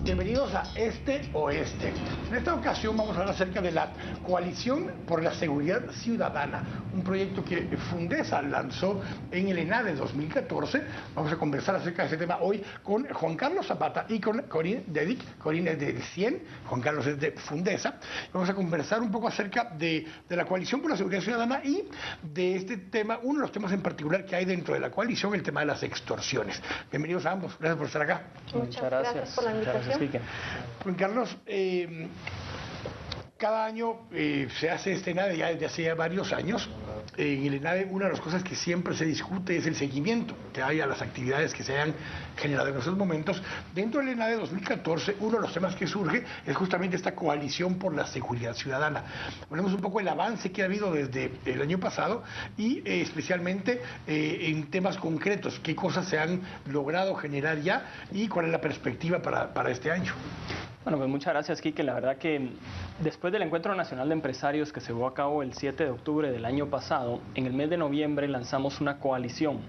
Bienvenidos a Este Oeste. En esta ocasión vamos a hablar acerca de la Coalición por la Seguridad Ciudadana, un proyecto que Fundesa lanzó en el ENADE 2014. Vamos a conversar acerca de este tema hoy con Juan Carlos Zapata y con Corinne Dedic. Corinne es de CIEN, Juan Carlos es de Fundesa. Vamos a conversar un poco acerca de la Coalición por la Seguridad Ciudadana y de este tema, uno de los temas en particular que hay dentro de la coalición, el tema de las extorsiones. Bienvenidos a ambos, gracias por estar acá. Muchas gracias por la invitación. Juan Carlos, cada año se hace este ENADE ya desde hace ya varios años. En el ENADE una de las cosas que siempre se discute es el seguimiento que hay a las actividades que se hayan generado en esos momentos. Dentro del ENADE 2014, uno de los temas que surge es justamente esta coalición por la seguridad ciudadana. Hablemos un poco del avance que ha habido desde el año pasado y especialmente en temas concretos, qué cosas se han logrado generar ya y cuál es la perspectiva para este año. Bueno, pues muchas gracias, Quique. La verdad que después del Encuentro Nacional de Empresarios que se llevó a cabo el 7 de octubre del año pasado, en el mes de noviembre lanzamos una coalición.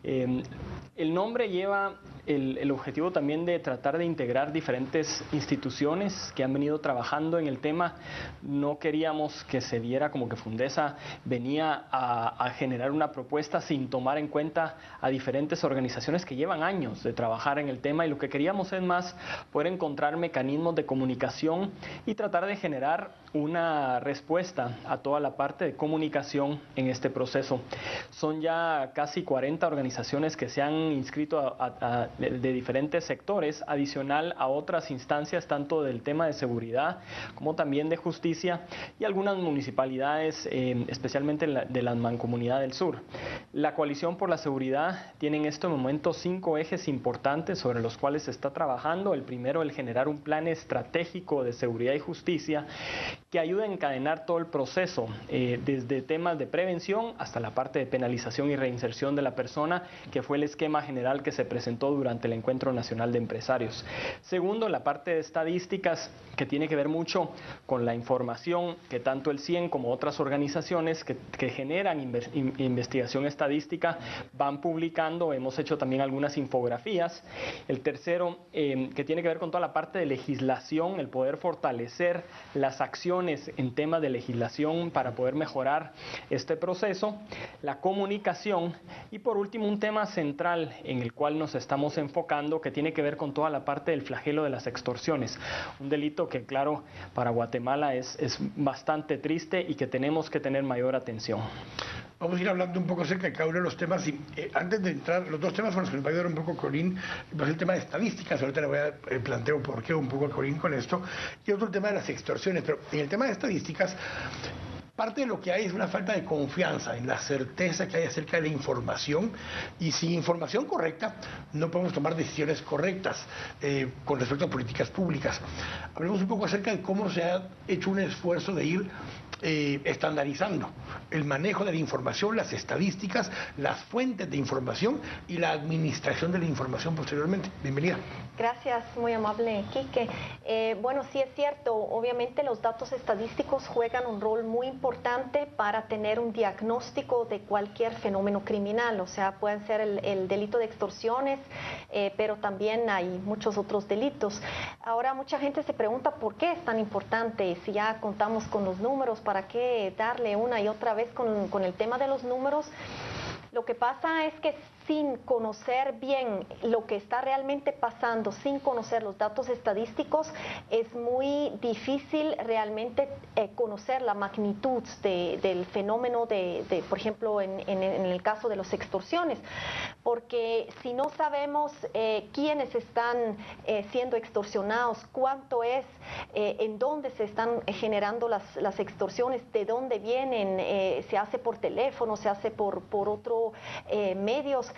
El nombre lleva el objetivo también de tratar de integrar diferentes instituciones que han venido trabajando en el tema. No queríamos que se viera como que Fundesa venía a generar una propuesta sin tomar en cuenta a diferentes organizaciones que llevan años de trabajar en el tema, y lo que queríamos es más poder encontrar mecanismos de comunicación y tratar de generar una respuesta a toda la parte de comunicación en este proceso. Son ya casi 40 organizaciones que se han inscrito de diferentes sectores, adicional a otras instancias tanto del tema de seguridad como también de justicia y algunas municipalidades, especialmente de la Mancomunidad del Sur. La Coalición por la Seguridad tiene en este momento 5 ejes importantes sobre los cuales se está trabajando. El primero, el generar un plan estratégico de seguridad y justicia que ayude a encadenar todo el proceso, desde temas de prevención hasta la parte de penalización y reinserción de la persona, que fue el esquema general que se presentó durante el Encuentro Nacional de Empresarios. Segundo, la parte de estadísticas, que tiene que ver mucho con la información que tanto el CIEN como otras organizaciones que generan investigación estadística van publicando. Hemos hecho también algunas infografías. El tercero, que tiene que ver con toda la parte de legislación, el poder fortalecer las acciones en temas de legislación para poder mejorar este proceso, la comunicación y por último un tema central en el cual nos estamos enfocando, que tiene que ver con toda la parte del flagelo de las extorsiones, un delito que claro para Guatemala es bastante triste y que tenemos que tener mayor atención. Vamos a ir hablando un poco acerca de cada uno de los temas y antes de entrar, los dos temas con los que nos va a ayudar un poco Corinne, pues el tema de estadísticas, ahorita le voy a plantear por qué un poco a Corinne con esto, y otro tema de las extorsiones, pero en el tema de estadísticas, parte de lo que hay es una falta de confianza en la certeza que hay acerca de la información, y sin información correcta no podemos tomar decisiones correctas con respecto a políticas públicas. Hablemos un poco acerca de cómo se ha hecho un esfuerzo de ir estandarizando el manejo de la información, las estadísticas, las fuentes de información y la administración de la información posteriormente. Bienvenida. Gracias, muy amable, Quique. Bueno, sí es cierto, obviamente los datos estadísticos juegan un rol muy importante para tener un diagnóstico de cualquier fenómeno criminal, o sea, pueden ser el delito de extorsiones, pero también hay muchos otros delitos. Ahora, mucha gente se pregunta por qué es tan importante, si ya contamos con los números, ¿para qué darle una y otra vez con el tema de los números? Lo que pasa es que sin conocer bien lo que está realmente pasando, sin conocer los datos estadísticos, es muy difícil realmente conocer la magnitud del fenómeno por ejemplo, en el caso de las extorsiones, porque si no sabemos quiénes están siendo extorsionados, cuánto es, en dónde se están generando las extorsiones, de dónde vienen, se hace por teléfono, se hace por otro medios,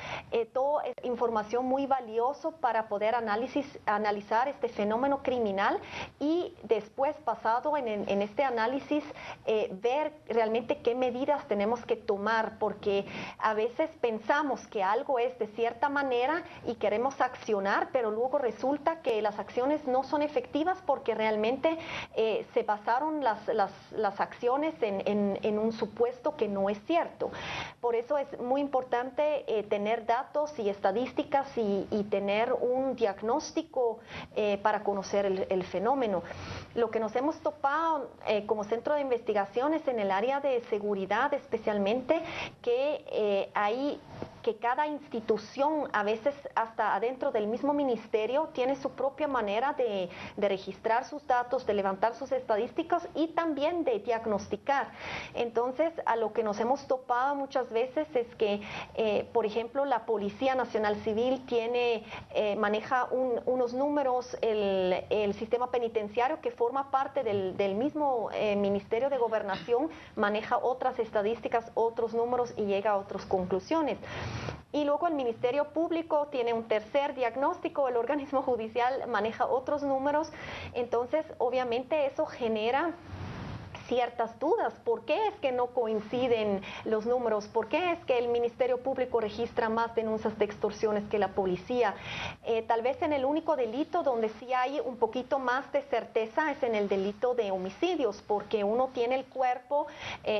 todo es información muy valioso para poder analizar este fenómeno criminal y después, basado en este análisis, ver realmente qué medidas tenemos que tomar, porque a veces pensamos que algo es de cierta manera y queremos accionar, pero luego resulta que las acciones no son efectivas porque realmente se basaron las acciones en un supuesto que no es cierto. Por eso es muy importante tener tener datos y estadísticas y tener un diagnóstico para conocer el fenómeno. Lo que nos hemos topado como centro de investigaciones en el área de seguridad especialmente, que hay que cada institución, a veces hasta adentro del mismo ministerio, tiene su propia manera de registrar sus datos, de levantar sus estadísticas y también de diagnosticar. Entonces, a lo que nos hemos topado muchas veces es que, por ejemplo, la Policía Nacional Civil maneja unos números, el sistema penitenciario, que forma parte del mismo Ministerio de Gobernación, maneja otras estadísticas, otros números y llega a otras conclusiones. Y luego el Ministerio Público tiene un tercer diagnóstico, el organismo judicial maneja otros números. Entonces, obviamente eso genera ciertas dudas. ¿Por qué es que no coinciden los números? ¿Por qué es que el Ministerio Público registra más denuncias de extorsiones que la policía? Tal vez en el único delito donde sí hay un poquito más de certeza es en el delito de homicidios, porque uno tiene el cuerpo,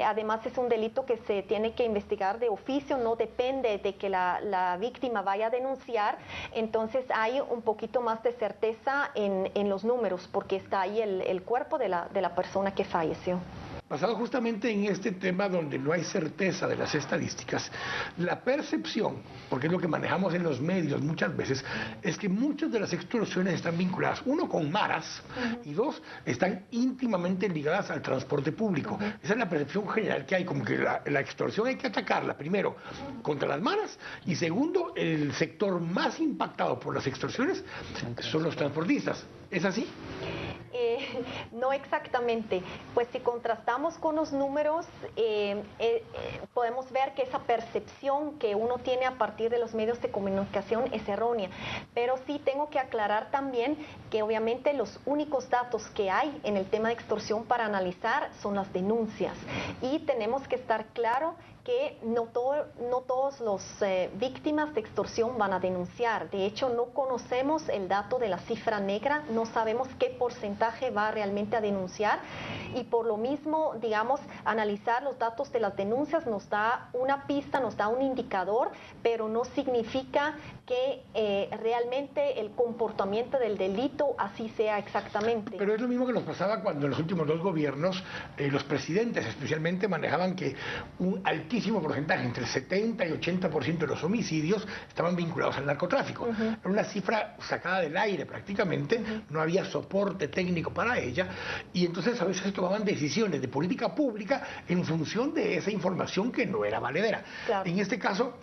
además es un delito que se tiene que investigar de oficio, no depende de que la víctima vaya a denunciar, entonces hay un poquito más de certeza en los números, porque está ahí el cuerpo de la persona que falleció. Basado justamente en este tema donde no hay certeza de las estadísticas, la percepción, porque es lo que manejamos en los medios muchas veces, es que muchas de las extorsiones están vinculadas, uno, con maras, y dos, están íntimamente ligadas al transporte público. Esa es la percepción general que hay, como que la extorsión hay que atacarla, primero, contra las maras, y segundo, el sector más impactado por las extorsiones son los transportistas. ¿Es así? No exactamente. Pues si contrastamos con los números, podemos ver que esa percepción que uno tiene a partir de los medios de comunicación es errónea. Pero sí tengo que aclarar también que obviamente los únicos datos que hay en el tema de extorsión para analizar son las denuncias. Y tenemos que estar claro que no todos los víctimas de extorsión van a denunciar. De hecho, no conocemos el dato de la cifra negra, no sabemos qué porcentaje va realmente a denunciar, y por lo mismo, digamos, analizar los datos de las denuncias nos da una pista, nos da un indicador, pero no significa que realmente el comportamiento del delito así sea exactamente. Pero es lo mismo que nos pasaba cuando en los últimos dos gobiernos los presidentes especialmente manejaban que un altísimo porcentaje, entre el 70 y 80% de los homicidios estaban vinculados al narcotráfico. Era una cifra sacada del aire prácticamente, no había soporte técnico para ella, y entonces a veces se tomaban decisiones de política pública en función de esa información que no era valedera. Claro. En este caso,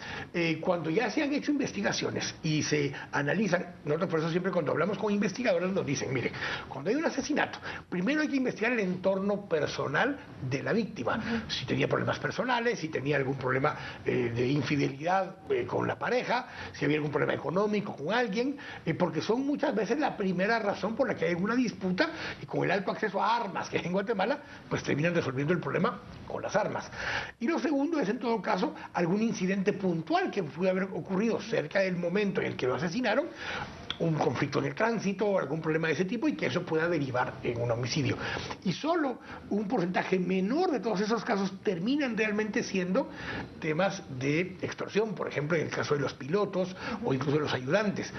cuando ya se han hecho investigaciones y se analizan, nosotros por eso siempre cuando hablamos con investigadores nos dicen, mire, cuando hay un asesinato, primero hay que investigar el entorno personal de la víctima, si tenía problemas personales, si tenía algún problema de infidelidad con la pareja, si había algún problema económico con alguien, porque son muchas veces la primera razón por la que hay una disputa, y con el alto acceso a armas que hay en Guatemala, pues terminan resolviendo el problema con las armas. Y lo segundo es, en todo caso, algún incidente puntual que pudo haber ocurrido cerca del momento en el que lo asesinaron, un conflicto en el tránsito o algún problema de ese tipo, y que eso pueda derivar en un homicidio. Y solo un porcentaje menor de todos esos casos terminan realmente siendo temas de extorsión, por ejemplo en el caso de los pilotos o incluso de los ayudantes.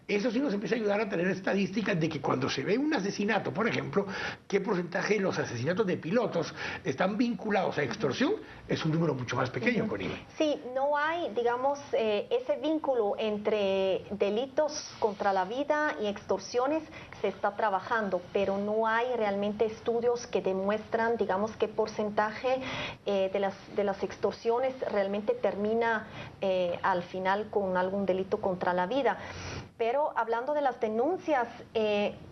Eso sí nos empieza a ayudar a tener estadísticas de que cuando se ve un asesinato, por ejemplo, qué porcentaje de los asesinatos de pilotos están vinculados a extorsión, es un número mucho más pequeño, Corina. Sí, no hay, digamos, ese vínculo entre delitos contra la vida y extorsiones. Se está trabajando, pero no hay realmente estudios que demuestran, digamos, qué porcentaje de las extorsiones realmente termina al final con algún delito contra la vida. Pero hablando de las denuncias,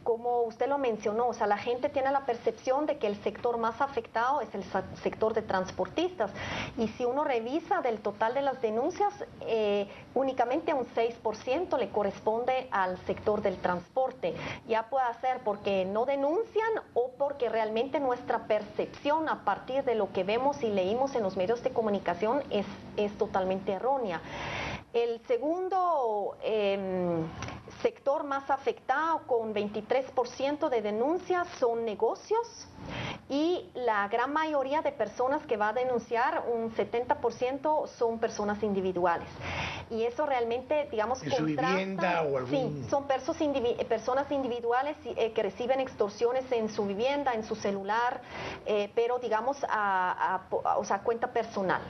como usted lo mencionó, o sea, la gente tiene la percepción de que el sector más afectado es el sector de transportistas. Y si uno revisa del total de las denuncias, únicamente un 6% le corresponde al sector del transporte. Ya puede ser porque no denuncian o porque realmente nuestra percepción a partir de lo que vemos y leímos en los medios de comunicación es totalmente errónea. El segundo sector más afectado, con 23% de denuncias, son negocios, y la gran mayoría de personas que va a denunciar, un 70%, son personas individuales. Y eso realmente, digamos, ¿en su vivienda o algún...? Sí, son personas individuales que reciben extorsiones en su vivienda, en su celular, pero digamos o sea, cuenta personal.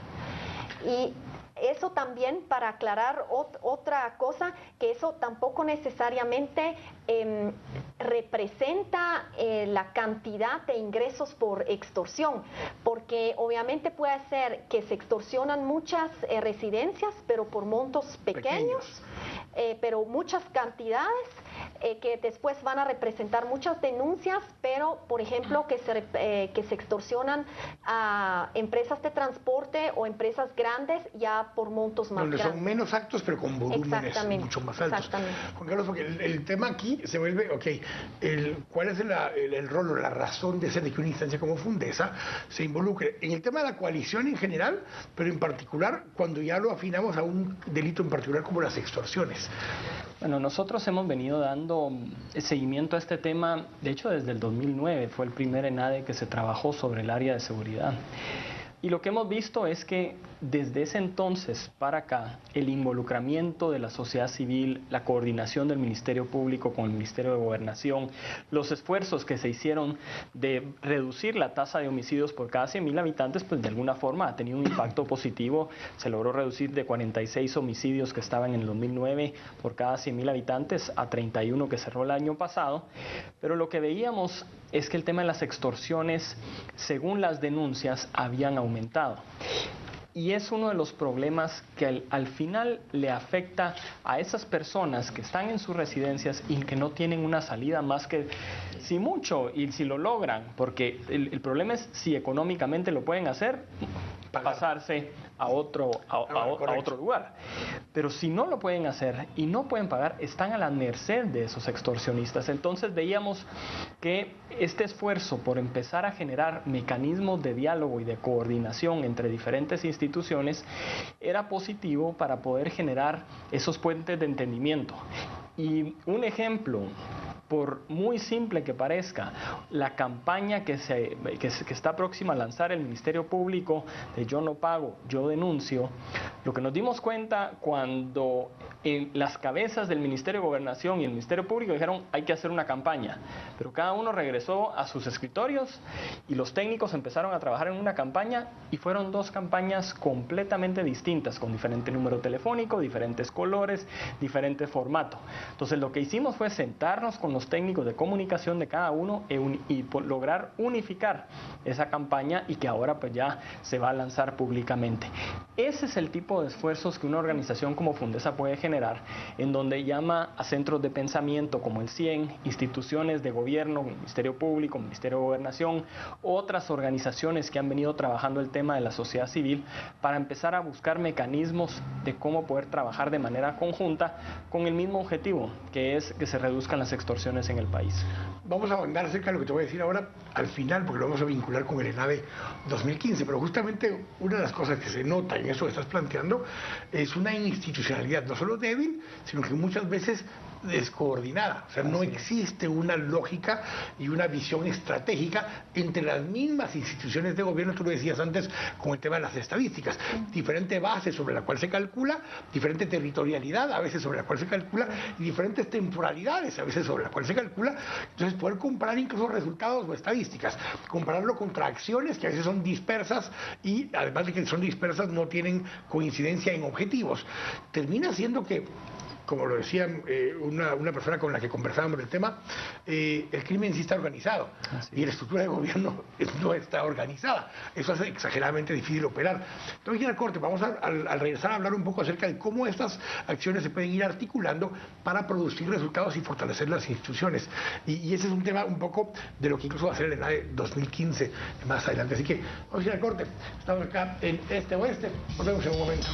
Y eso también, para aclarar otra cosa, que eso tampoco necesariamente representa la cantidad de ingresos por extorsión, porque obviamente puede ser que se extorsionan muchas residencias, pero por montos pequeños. Pero muchas cantidades que después van a representar muchas denuncias, pero por ejemplo que se extorsionan a empresas de transporte o empresas grandes ya por montos más donde grandes. Son menos actos, pero con volúmenes mucho más altos. Exactamente. Juan Carlos, porque el tema aquí se vuelve, ¿cuál es el rol o la razón de ser de que una instancia como Fundesa se involucre en el tema de la coalición en general, pero en particular cuando ya lo afinamos a un delito en particular como las extorsiones? Bueno, nosotros hemos venido dando seguimiento a este tema, de hecho desde el 2009 fue el primer ENADE que se trabajó sobre el área de seguridad. Y lo que hemos visto es que desde ese entonces para acá, el involucramiento de la sociedad civil, la coordinación del Ministerio Público con el Ministerio de Gobernación, los esfuerzos que se hicieron de reducir la tasa de homicidios por cada 100.000 habitantes, pues de alguna forma ha tenido un impacto positivo. Se logró reducir de 46 homicidios que estaban en el 2009 por cada 100.000 habitantes a 31 que cerró el año pasado. Pero lo que veíamos es que el tema de las extorsiones, según las denuncias, habían aumentado. Y es uno de los problemas que al final le afecta a esas personas que están en sus residencias y que no tienen una salida más que, si mucho, y si lo logran, porque el problema es si económicamente lo pueden hacer, pasarse a otro lugar. Pero si no lo pueden hacer y no pueden pagar, están a la merced de esos extorsionistas. Entonces veíamos que este esfuerzo por empezar a generar mecanismos de diálogo y de coordinación entre diferentes instituciones era positivo para poder generar esos puentes de entendimiento. Y un ejemplo, por muy simple que parezca, la campaña que está próxima a lanzar el Ministerio Público de Yo no pago, yo denuncio, lo que nos dimos cuenta cuando en las cabezas del Ministerio de Gobernación y el Ministerio Público dijeron hay que hacer una campaña, pero cada uno regresó a sus escritorios y los técnicos empezaron a trabajar en una campaña y fueron dos campañas completamente distintas, con diferente número telefónico, diferentes colores, diferente formato. Entonces lo que hicimos fue sentarnos con los técnicos de comunicación de cada uno y lograr unificar esa campaña y que ahora pues ya se va a lanzar públicamente. Ese es el tipo de esfuerzos que una organización como Fundesa puede generar, en donde llama a centros de pensamiento como el CIEN, instituciones de gobierno, Ministerio Público, Ministerio de Gobernación, otras organizaciones que han venido trabajando el tema de la sociedad civil para empezar a buscar mecanismos de cómo poder trabajar de manera conjunta con el mismo objetivo, que es que se reduzcan las extorsiones en el país. Vamos a ahondar acerca de lo que te voy a decir ahora al final, porque lo vamos a vincular con el ENADE 2015, pero justamente una de las cosas que se nota en eso que estás planteando es una institucionalidad no solo débil, sino que muchas veces descoordinada. O sea, no existe una lógica y una visión estratégica entre las mismas instituciones de gobierno. Tú lo decías antes con el tema de las estadísticas. Diferente base sobre la cual se calcula, diferente territorialidad a veces sobre la cual se calcula y diferentes temporalidades a veces sobre la cual se calcula. Entonces poder comparar incluso resultados o estadísticas, compararlo contra acciones que a veces son dispersas y además de que son dispersas no tienen coincidencia en objetivos. Termina siendo que, como lo decía una persona con la que conversábamos del tema, el crimen sí está organizado y la estructura de gobierno no está organizada. Eso hace exageradamente difícil operar. Entonces, ir al corte, vamos al regresar a hablar un poco acerca de cómo estas acciones se pueden ir articulando para producir resultados y fortalecer las instituciones. Y ese es un tema un poco de lo que incluso va a ser el ENADE 2015 más adelante. Así que vamos a ir al corte. Estamos acá en Este Oeste. Nos vemos en un momento.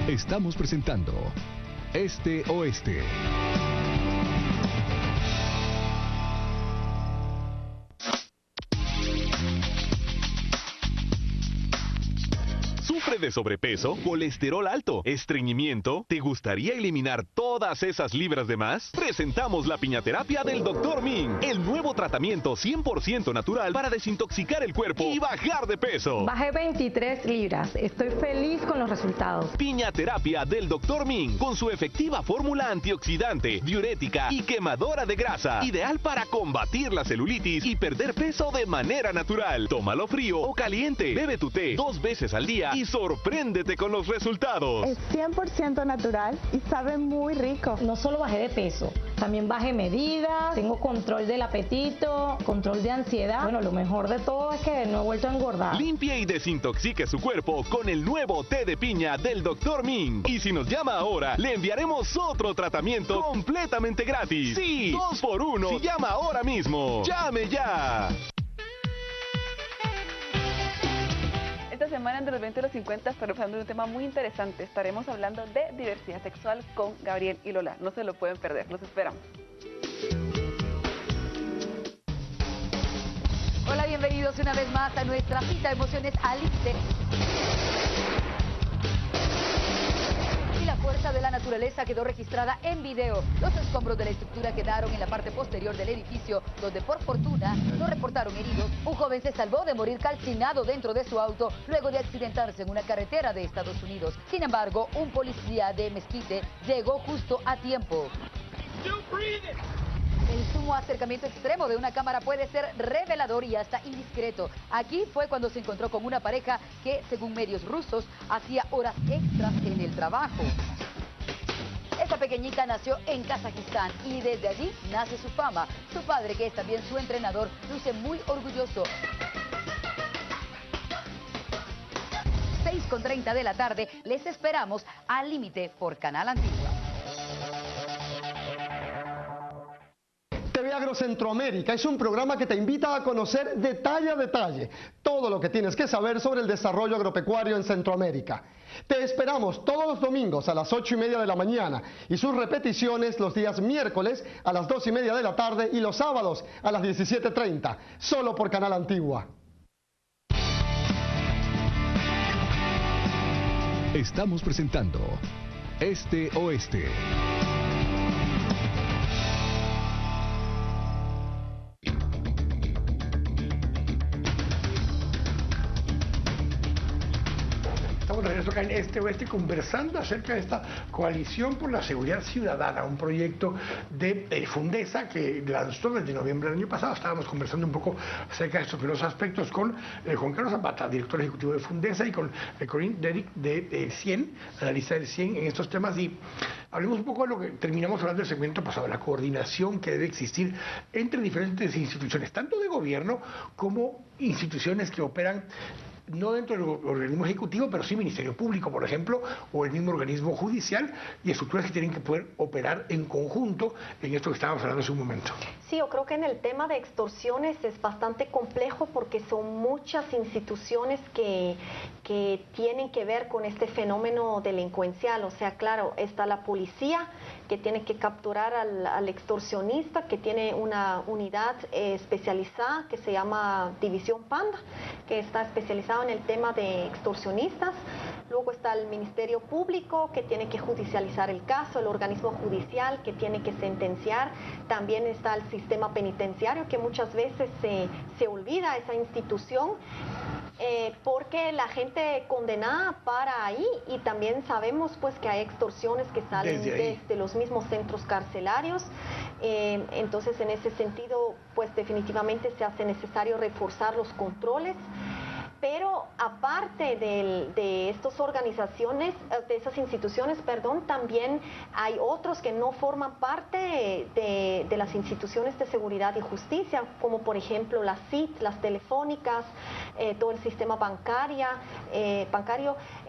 Estamos presentando Este Oeste. ¿Sufre de sobrepeso, colesterol alto, estreñimiento? ¿Te gustaría eliminar todas esas libras de más? Presentamos la piñaterapia del Dr. Ming, el nuevo tratamiento 100% natural para desintoxicar el cuerpo y bajar de peso. Bajé 23 libras. Estoy feliz con los resultados. Piñaterapia del Dr. Ming, con su efectiva fórmula antioxidante, diurética y quemadora de grasa, ideal para combatir la celulitis y perder peso de manera natural. Tómalo frío o caliente. Bebe tu té 2 veces al día y sorpréndete con los resultados. Es 100% natural y sabe muy rico. No solo bajé de peso, también bajé medidas, tengo control del apetito, control de ansiedad. Bueno, lo mejor de todo es que no he vuelto a engordar. Limpie y desintoxique su cuerpo con el nuevo té de piña del Dr. Ming. Y si nos llama ahora, le enviaremos otro tratamiento completamente gratis. Sí, 2 por 1 si llama ahora mismo. ¡Llame ya! Esta semana entre los 20 y los 50 estaremos hablando de un tema muy interesante. Estaremos hablando de diversidad sexual con Gabriel y Lola. No se lo pueden perder, los esperamos. Hola, bienvenidos una vez más a nuestra cita de emociones al límite. Y la fuerza de la naturaleza quedó registrada en video. Los escombros de la estructura quedaron en la parte posterior del edificio, donde por fortuna no reportaron heridos. Un joven se salvó de morir calcinado dentro de su auto luego de accidentarse en una carretera de Estados Unidos. Sin embargo, un policía de Mesquite llegó justo a tiempo. El sumo acercamiento extremo de una cámara puede ser revelador y hasta indiscreto. Aquí fue cuando se encontró con una pareja que, según medios rusos, hacía horas extras en el trabajo. Esta pequeñita nació en Kazajistán y desde allí nace su fama. Su padre, que es también su entrenador, luce muy orgulloso. 6:30 de la tarde, les esperamos al límite por Canal Antigua. TV Agro Centroamérica es un programa que te invita a conocer detalle a detalle todo lo que tienes que saber sobre el desarrollo agropecuario en Centroamérica. Te esperamos todos los domingos a las 8:30 de la mañana y sus repeticiones los días miércoles a las 2:30 de la tarde y los sábados a las 17:30, solo por Canal Antigua. Estamos presentando Este Oeste. Estamos de regreso acá en Este Oeste conversando acerca de esta coalición por la seguridad ciudadana, un proyecto de Fundesa que lanzó desde noviembre del año pasado. Estábamos conversando un poco acerca de estos primeros aspectos con Juan Carlos Zapata, director ejecutivo de Fundesa, y con Corinne Derrick de CIEN, analista del CIEN en estos temas. Y hablemos un poco de lo que terminamos hablando del segmento pasado, la coordinación que debe existir entre diferentes instituciones, tanto de gobierno como instituciones que operan no dentro del organismo ejecutivo, pero sí Ministerio Público, por ejemplo, o el mismo organismo judicial, y estructuras que tienen que poder operar en conjunto en esto que estábamos hablando hace un momento. Sí, yo creo que en el tema de extorsiones es bastante complejo porque son muchas instituciones que tienen que ver con este fenómeno delincuencial. O sea, claro, está la policía que tiene que capturar al extorsionista, que tiene una unidad especializada que se llama División Panda, que está especializada en el tema de extorsionistas. Luego está el Ministerio Público, que tiene que judicializar el caso, el organismo judicial, que tiene que sentenciar. También está el sistema penitenciario, que muchas veces se olvida esa institución, porque la gente condenada para ahí, y también sabemos pues que hay extorsiones que salen desde los mismos centros carcelarios. Entonces, en ese sentido, pues definitivamente se hace necesario reforzar los controles. Pero aparte de estas organizaciones, de esas instituciones, perdón, también hay otros que no forman parte de las instituciones de seguridad y justicia, como por ejemplo las CIT, las telefónicas, todo el sistema bancario.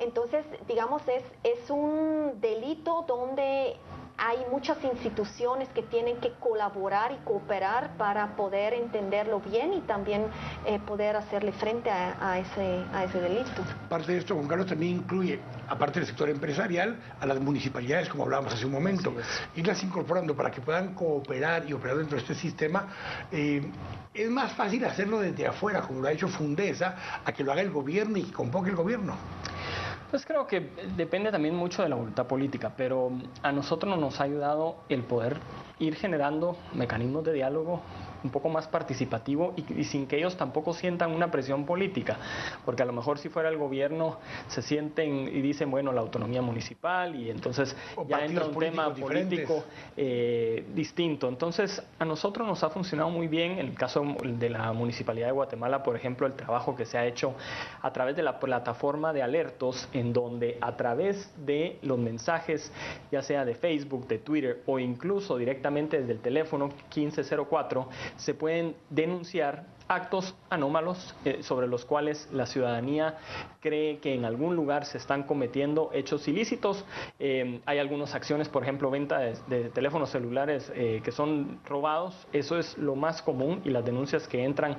Entonces, digamos, es un delito donde hay muchas instituciones que tienen que colaborar y cooperar para poder entenderlo bien y también poder hacerle frente a ese delito. Parte de esto, Juan Carlos, también incluye, aparte del sector empresarial, a las municipalidades, como hablábamos hace un momento, irlas incorporando para que puedan cooperar y operar dentro de este sistema. Es más fácil hacerlo desde afuera, como lo ha hecho Fundesa, a que lo haga el gobierno y que convoque el gobierno. Pues creo que depende también mucho de la voluntad política, pero a nosotros nos ha ayudado el poder ir generando mecanismos de diálogo un poco más participativo y sin que ellos tampoco sientan una presión política, porque a lo mejor si fuera el gobierno se sienten y dicen, bueno, la autonomía municipal y entonces ya entra un tema político distinto. Entonces a nosotros nos ha funcionado muy bien, en el caso de la Municipalidad de Guatemala, por ejemplo, el trabajo que se ha hecho a través de la plataforma de alertos, en donde a través de los mensajes, ya sea de Facebook, de Twitter o incluso directamente desde el teléfono 1504, se pueden denunciar actos anómalos sobre los cuales la ciudadanía cree que en algún lugar se están cometiendo hechos ilícitos. Hay algunas acciones, por ejemplo, venta de teléfonos celulares que son robados. Eso es lo más común y las denuncias que entran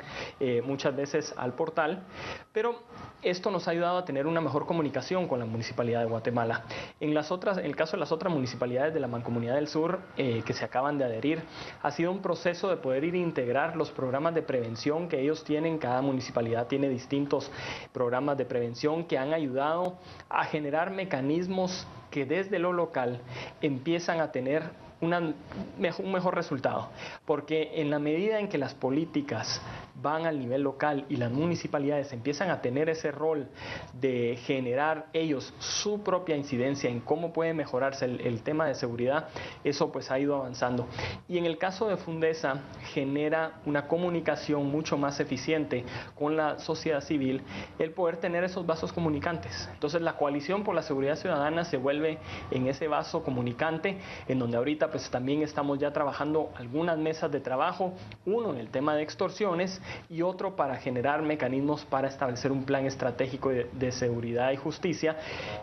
muchas veces al portal. Pero esto nos ha ayudado a tener una mejor comunicación con la Municipalidad de Guatemala. En el caso de las otras municipalidades de la Mancomunidad del Sur que se acaban de adherir, ha sido un proceso de poder ir a integrar los programas de prevención que ellos tienen. Cada municipalidad tiene distintos programas de prevención que han ayudado a generar mecanismos que desde lo local empiezan a tener un mejor resultado, porque en la medida en que las políticas van al nivel local y las municipalidades empiezan a tener ese rol de generar ellos su propia incidencia en cómo puede mejorarse el tema de seguridad, eso pues ha ido avanzando. Y en el caso de Fundesa genera una comunicación mucho más eficiente con la sociedad civil, el poder tener esos vasos comunicantes. Entonces la coalición por la seguridad ciudadana se vuelve en ese vaso comunicante, en donde ahorita pues también estamos ya trabajando algunas mesas de trabajo, uno en el tema de extorsiones y otro para generar mecanismos para establecer un plan estratégico de seguridad y justicia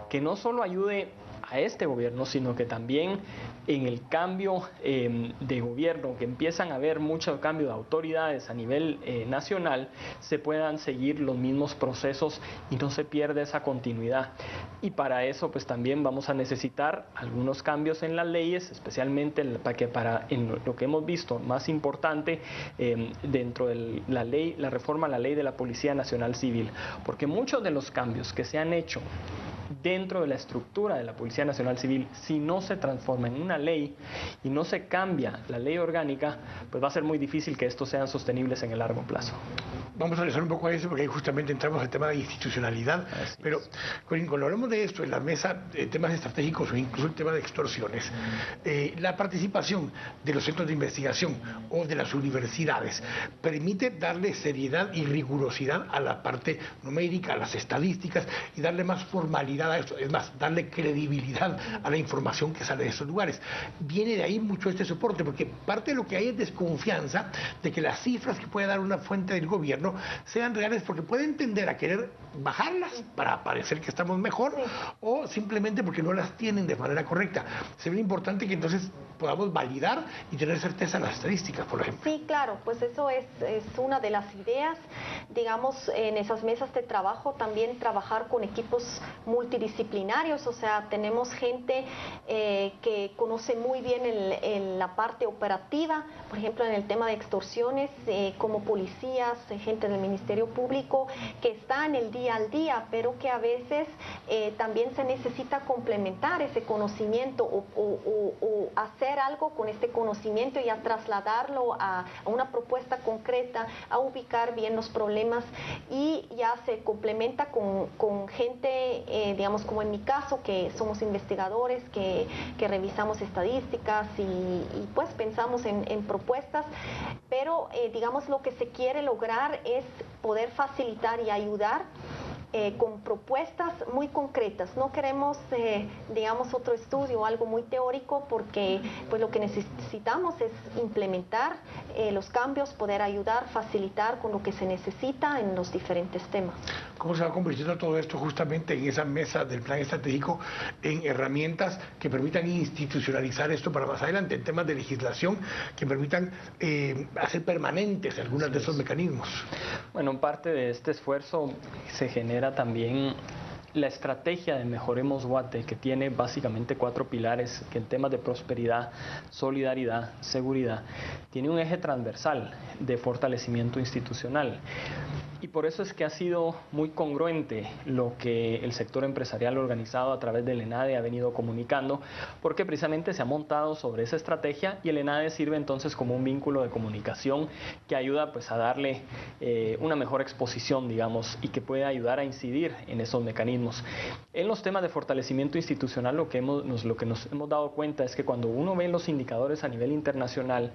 que no solo ayude a este gobierno, sino que también en el cambio de gobierno, que empiezan a haber mucho cambio de autoridades a nivel nacional, se puedan seguir los mismos procesos y no se pierda esa continuidad. Y para eso pues también vamos a necesitar algunos cambios en las leyes, especialmente en lo que hemos visto más importante dentro de la reforma a la ley de la Policía Nacional Civil, porque muchos de los cambios que se han hecho dentro de la estructura de la Policía Nacional Civil, si no se transforma en una ley y no se cambia la ley orgánica, pues va a ser muy difícil que estos sean sostenibles en el largo plazo. Vamos a regresar un poco a eso porque ahí justamente entramos al tema de institucionalidad. Pero cuando hablamos de esto en la mesa de temas estratégicos o incluso el tema de extorsiones, la participación de los centros de investigación o de las universidades permite darle seriedad y rigurosidad a la parte numérica, a las estadísticas y darle más formalidad a esto, es más, darle credibilidad a la información que sale de esos lugares. Viene de ahí mucho este soporte, porque parte de lo que hay es desconfianza de que las cifras que puede dar una fuente del gobierno sean reales, porque pueden tender a querer bajarlas para parecer que estamos mejor, o simplemente porque no las tienen de manera correcta. Sería importante que entonces podamos validar y tener certeza en las estadísticas, por ejemplo. Sí, claro, pues eso es una de las ideas. Digamos, en esas mesas de trabajo también trabajar con equipos multidisciplinarios, o sea, tenemos gente que conoce muy bien en la parte operativa, por ejemplo, en el tema de extorsiones, como policías, gente del Ministerio Público, que está en el día al día, pero que a veces también se necesita complementar ese conocimiento o hacer algo con este conocimiento y a trasladarlo a una propuesta concreta, a ubicar bien los problemas, y ya se complementa con gente, digamos como en mi caso, que somos investigadores, que revisamos estadísticas y pues pensamos en propuestas, pero digamos lo que se quiere lograr es poder facilitar y ayudar con propuestas muy concretas. No queremos, digamos, otro estudio o algo muy teórico, porque pues lo que necesitamos es implementar los cambios, poder ayudar, facilitar con lo que se necesita en los diferentes temas. ¿Cómo se va convirtiendo todo esto justamente en esa mesa del plan estratégico en herramientas que permitan institucionalizar esto para más adelante, en temas de legislación que permitan hacer permanentes algunos de esos mecanismos? Bueno, parte de este esfuerzo se genera también la estrategia de Mejoremos Guate, que tiene básicamente 4 pilares, que en temas de prosperidad, solidaridad, seguridad, tiene un eje transversal de fortalecimiento institucional. Y por eso es que ha sido muy congruente lo que el sector empresarial organizado a través del ENADE ha venido comunicando, porque precisamente se ha montado sobre esa estrategia y el ENADE sirve entonces como un vínculo de comunicación que ayuda pues a darle una mejor exposición, digamos, y que puede ayudar a incidir en esos mecanismos. En los temas de fortalecimiento institucional lo que nos hemos dado cuenta es que cuando uno ve los indicadores a nivel internacional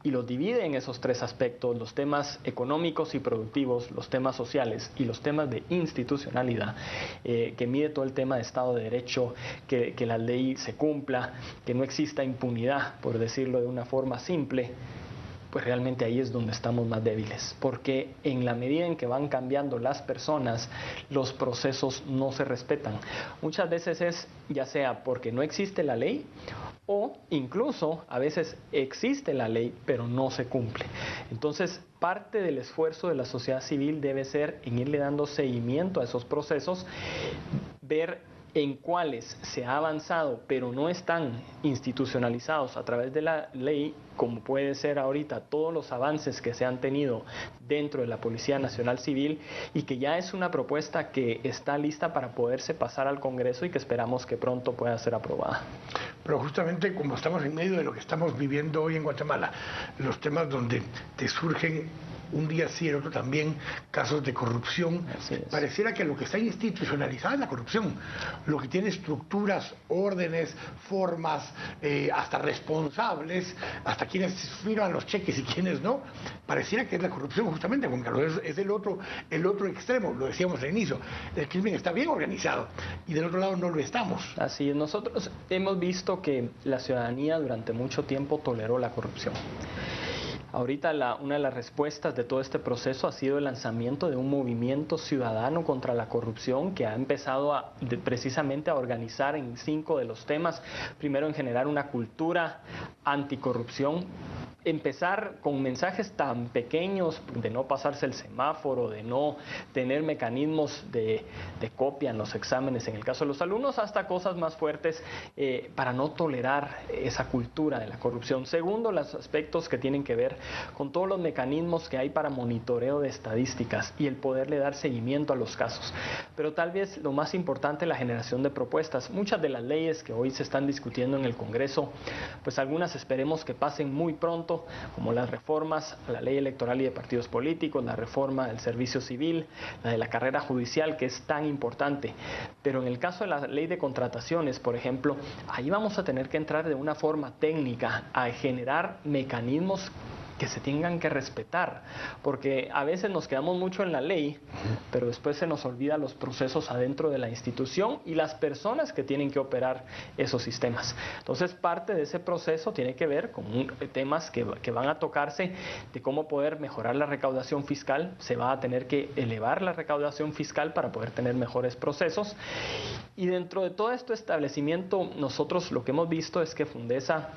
y los divide en esos 3 aspectos, los temas económicos y productivos, los temas sociales y los temas de institucionalidad, que mide todo el tema de Estado de Derecho, que la ley se cumpla, que no exista impunidad, por decirlo de una forma simple, pues realmente ahí es donde estamos más débiles, porque en la medida en que van cambiando las personas, los procesos no se respetan. Muchas veces es ya sea porque no existe la ley o incluso a veces existe la ley pero no se cumple. Entonces, parte del esfuerzo de la sociedad civil debe ser en irle dando seguimiento a esos procesos, ver en cuáles se ha avanzado pero no están institucionalizados a través de la ley, como puede ser ahorita todos los avances que se han tenido dentro de la Policía Nacional Civil, y que ya es una propuesta que está lista para poderse pasar al Congreso y que esperamos que pronto pueda ser aprobada. Pero justamente como estamos en medio de lo que estamos viviendo hoy en Guatemala, los temas donde te surgen un día sí, el otro también, casos de corrupción, pareciera que lo que está institucionalizado es la corrupción, lo que tiene estructuras, órdenes, formas, hasta responsables, hasta quienes firman los cheques y quienes no, pareciera que es la corrupción justamente, Juan Carlos, es el otro extremo, lo decíamos al inicio, el crimen está bien organizado y del otro lado no lo estamos. Así es, nosotros hemos visto que la ciudadanía durante mucho tiempo toleró la corrupción. Ahorita una de las respuestas de todo este proceso ha sido el lanzamiento de un movimiento ciudadano contra la corrupción que ha empezado precisamente a organizar en 5 de los temas. Primero, en generar una cultura anticorrupción, empezar con mensajes tan pequeños de no pasarse el semáforo, de no tener mecanismos de copia en los exámenes en el caso de los alumnos, hasta cosas más fuertes para no tolerar esa cultura de la corrupción. Segundo, los aspectos que tienen que ver con todos los mecanismos que hay para monitoreo de estadísticas y el poderle dar seguimiento a los casos. Pero tal vez lo más importante, la generación de propuestas. Muchas de las leyes que hoy se están discutiendo en el Congreso, pues algunas esperemos que pasen muy pronto, como las reformas a la ley electoral y de partidos políticos, la reforma del servicio civil, la de la carrera judicial, que es tan importante. Pero en el caso de la ley de contrataciones, por ejemplo, ahí vamos a tener que entrar de una forma técnica a generar mecanismos que se tengan que respetar, porque a veces nos quedamos mucho en la ley, pero después se nos olvida los procesos adentro de la institución y las personas que tienen que operar esos sistemas. Entonces, parte de ese proceso tiene que ver con temas que van a tocarse de cómo poder mejorar la recaudación fiscal. Se va a tener que elevar la recaudación fiscal para poder tener mejores procesos. Y dentro de todo este establecimiento, nosotros lo que hemos visto es que Fundesa,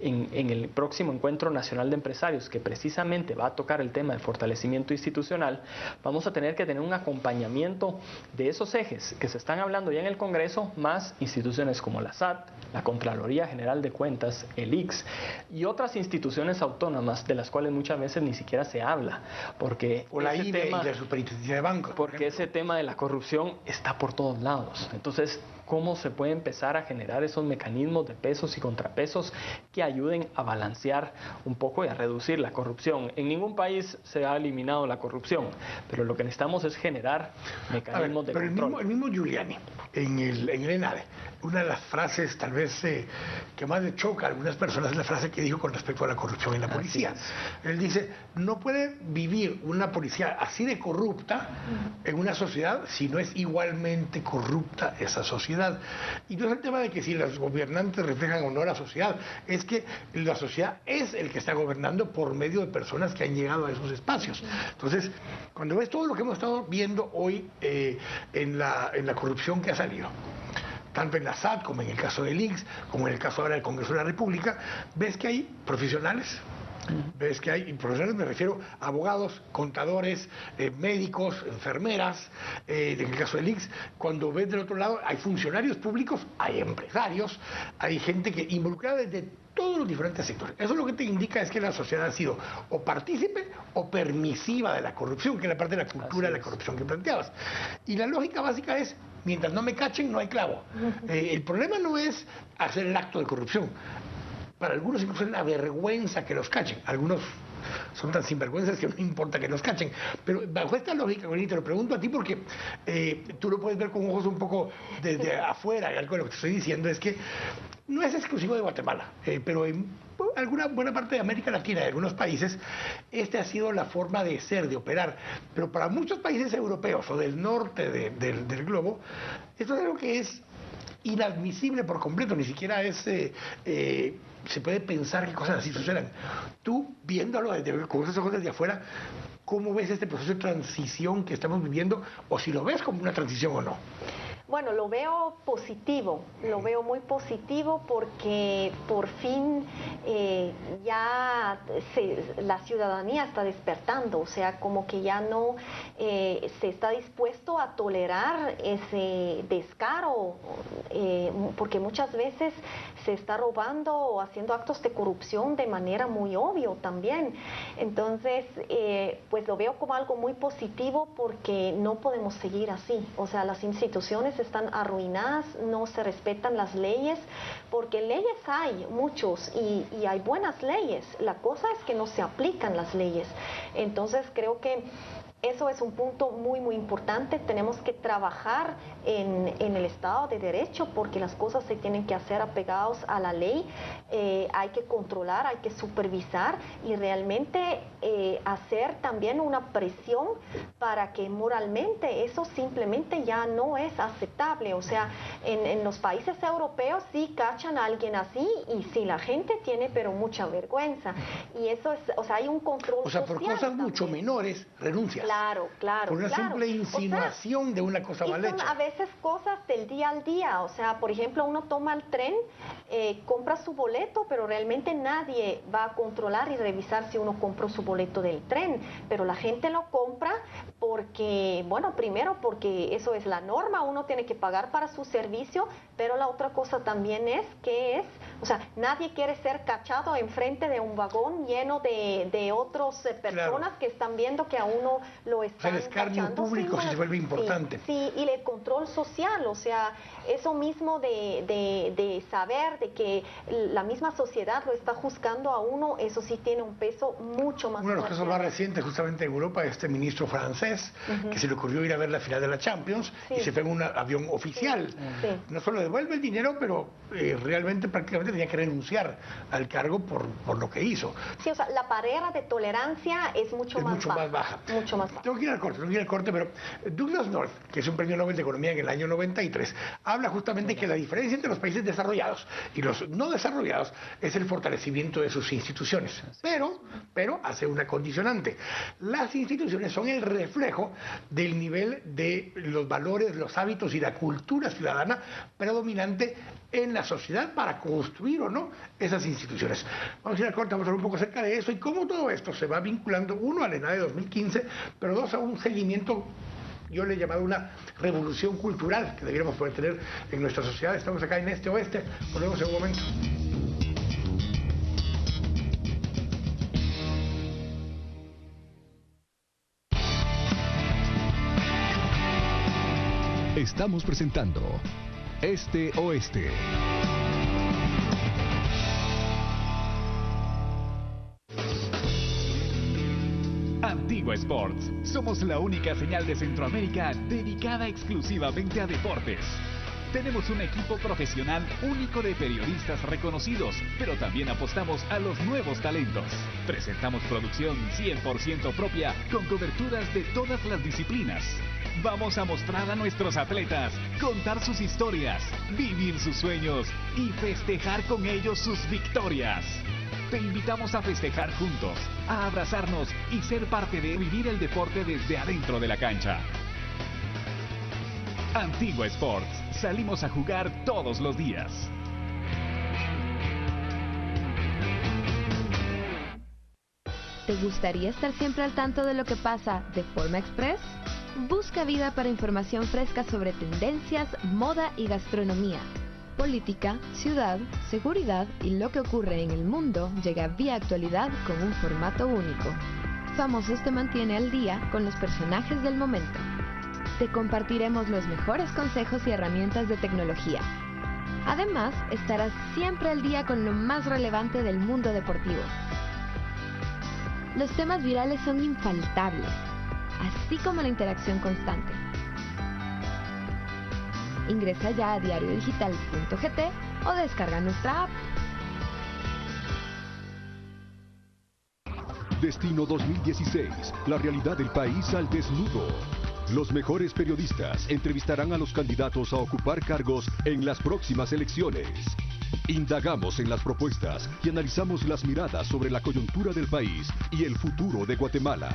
en el próximo Encuentro Nacional de Empresarios, que precisamente va a tocar el tema de fortalecimiento institucional, vamos a tener que tener un acompañamiento de esos ejes que se están hablando ya en el Congreso, más instituciones como la SAT, la Contraloría General de Cuentas, el ICS y otras instituciones autónomas de las cuales muchas veces ni siquiera se habla, porque o la IBE y la Superintendencia de Bancos, porque ese tema de la corrupción está por todos lados. Entonces, ¿cómo se puede empezar a generar esos mecanismos de pesos y contrapesos que ayuden a balancear un poco y a reducir la corrupción? En ningún país se ha eliminado la corrupción, pero lo que necesitamos es generar mecanismos de control. El mismo Giuliani, en el ENADE, una de las frases tal vez que más le choca a algunas personas es la frase que dijo con respecto a la corrupción en la policía. Él dice, no puede vivir una policía así de corrupta en una sociedad si no es igualmente corrupta esa sociedad. Y no es el tema de que si los gobernantes reflejan o no a la sociedad, es que la sociedad es el que está gobernando por medio de personas que han llegado a esos espacios. Entonces, cuando ves todo lo que hemos estado viendo hoy en la corrupción que ha salido, tanto en la SAT como en el caso del ICS, como en el caso ahora del Congreso de la República, ves que hay profesionales Ves que hay, y profesionales me refiero a abogados, contadores, médicos, enfermeras, en el caso del ICS, cuando ves del otro lado hay funcionarios públicos, hay empresarios, hay gente que involucrada desde todos los diferentes sectores. Eso lo que te indica es que la sociedad ha sido o partícipe o permisiva de la corrupción, que es la parte de la cultura de la corrupción que planteabas. Y la lógica básica es, mientras no me cachen, no hay clavo. El problema no es hacer el acto de corrupción. Para algunos incluso es la vergüenza que los cachen. Algunos son tan sinvergüenzas que no importa que los cachen. Pero bajo esta lógica, Corina, te lo pregunto a ti porque tú lo puedes ver con ojos un poco desde afuera. Algo de lo que te estoy diciendo es que no es exclusivo de Guatemala, pero en alguna buena parte de América Latina, de algunos países, esta ha sido la forma de ser, de operar. Pero para muchos países europeos o del norte del globo, esto es algo que es inadmisible por completo, ni siquiera es se puede pensar que cosas así sucedan. Tú, viéndolo con esos ojos desde afuera, ¿cómo ves este proceso de transición que estamos viviendo? O si lo ves como una transición o no. Bueno, lo veo positivo, lo veo muy positivo porque por fin la ciudadanía está despertando, o sea, como que ya no se está dispuesto a tolerar ese descaro, porque muchas veces se está robando o haciendo actos de corrupción de manera muy obvia también. Entonces, pues lo veo como algo muy positivo porque no podemos seguir así, o sea, las instituciones están arruinadas, no se respetan las leyes, porque leyes hay muchos y hay buenas leyes, la cosa es que no se aplican las leyes. Entonces creo que eso es un punto muy, muy importante. Tenemos que trabajar en el Estado de Derecho porque las cosas se tienen que hacer apegados a la ley. Hay que controlar, hay que supervisar y realmente hacer también una presión para que moralmente eso simplemente ya no es aceptable. O sea, en los países europeos sí cachan a alguien así y sí, la gente tiene pero mucha vergüenza. Y eso es, o sea, hay un control social. O sea, por cosas mucho menores renuncias. Claro. Por una simple insinuación, o sea, de una cosa mal hecha. Son a veces cosas del día al día, o sea, por ejemplo, uno toma el tren, compra su boleto, pero realmente nadie va a controlar y revisar si uno compró su boleto del tren, pero la gente lo compra porque, bueno, primero porque eso es la norma, uno tiene que pagar para su servicio, pero la otra cosa también es que o sea, nadie quiere ser cachado enfrente de un vagón lleno de otras personas que están viendo que a uno lo están. O sea, el escarnio público se vuelve importante. Sí, y el control social, o sea, eso mismo de saber de que la misma sociedad lo está juzgando a uno, eso sí tiene un peso mucho más fuerte. Uno de los casos más recientes justamente en Europa, este ministro francés, que se le ocurrió ir a ver la final de la Champions y se fue en un avión oficial. No solo devuelve el dinero, pero realmente prácticamente tenía que renunciar al cargo por lo que hizo. Sí, o sea, la barrera de tolerancia es mucho más baja. Mucho más baja. Tengo que ir al corte, pero Douglas North, que es un premio Nobel de Economía en el año 93, habla justamente que la diferencia entre los países desarrollados y los no desarrollados es el fortalecimiento de sus instituciones. Pero hace una condicionante. Las instituciones son el reflejo del nivel de los valores, los hábitos y la cultura ciudadana predominante en la sociedad para construir o no esas instituciones. Vamos a ir al corte, vamos a hablar un poco acerca de eso y cómo todo esto se va vinculando, uno, al ENADE 2015, pero dos, a un seguimiento, yo le he llamado una revolución cultural que deberíamos poder tener en nuestra sociedad. Estamos acá en Este Oeste, volvemos en un momento. Estamos presentando Este Oeste. Antigua Sports. Somos la única señal de Centroamérica dedicada exclusivamente a deportes. Tenemos un equipo profesional único de periodistas reconocidos, pero también apostamos a los nuevos talentos. Presentamos producción 100% propia con coberturas de todas las disciplinas. Vamos a mostrar a nuestros atletas, contar sus historias, vivir sus sueños y festejar con ellos sus victorias. Te invitamos a festejar juntos, a abrazarnos y ser parte de vivir el deporte desde adentro de la cancha. Antigua Sports. Salimos a jugar todos los días. ¿Te gustaría estar siempre al tanto de lo que pasa de forma express? Busca Vida para información fresca sobre tendencias, moda y gastronomía. Política, ciudad, seguridad y lo que ocurre en el mundo llega vía actualidad con un formato único. Famosos te mantiene al día con los personajes del momento. Te compartiremos los mejores consejos y herramientas de tecnología. Además, estarás siempre al día con lo más relevante del mundo deportivo. Los temas virales son infaltables, así como la interacción constante. Ingresa ya a diariodigital.gt o descarga nuestra app. Destino 2016, la realidad del país al desnudo. Los mejores periodistas entrevistarán a los candidatos a ocupar cargos en las próximas elecciones. Indagamos en las propuestas y analizamos las miradas sobre la coyuntura del país y el futuro de Guatemala.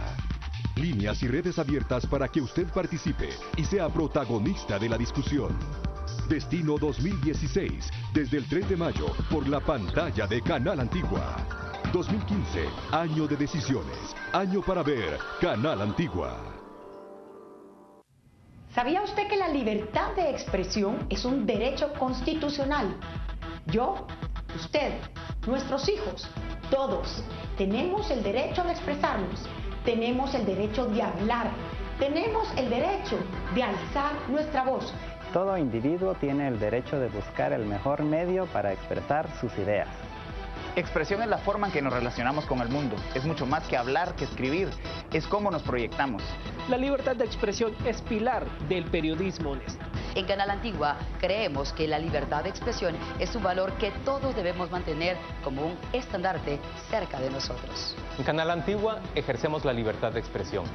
Líneas y redes abiertas para que usted participe y sea protagonista de la discusión. Destino 2016, desde el 3 de mayo, por la pantalla de Canal Antigua. 2015, año de decisiones, año para ver Canal Antigua. ¿Sabía usted que la libertad de expresión es un derecho constitucional? Yo, usted, nuestros hijos, todos tenemos el derecho de expresarnos, tenemos el derecho de hablar, tenemos el derecho de alzar nuestra voz. Todo individuo tiene el derecho de buscar el mejor medio para expresar sus ideas. Expresión es la forma en que nos relacionamos con el mundo. Es mucho más que hablar, que escribir. Es cómo nos proyectamos. La libertad de expresión es pilar del periodismo honesto. En Canal Antigua creemos que la libertad de expresión es un valor que todos debemos mantener como un estandarte cerca de nosotros. En Canal Antigua ejercemos la libertad de expresión.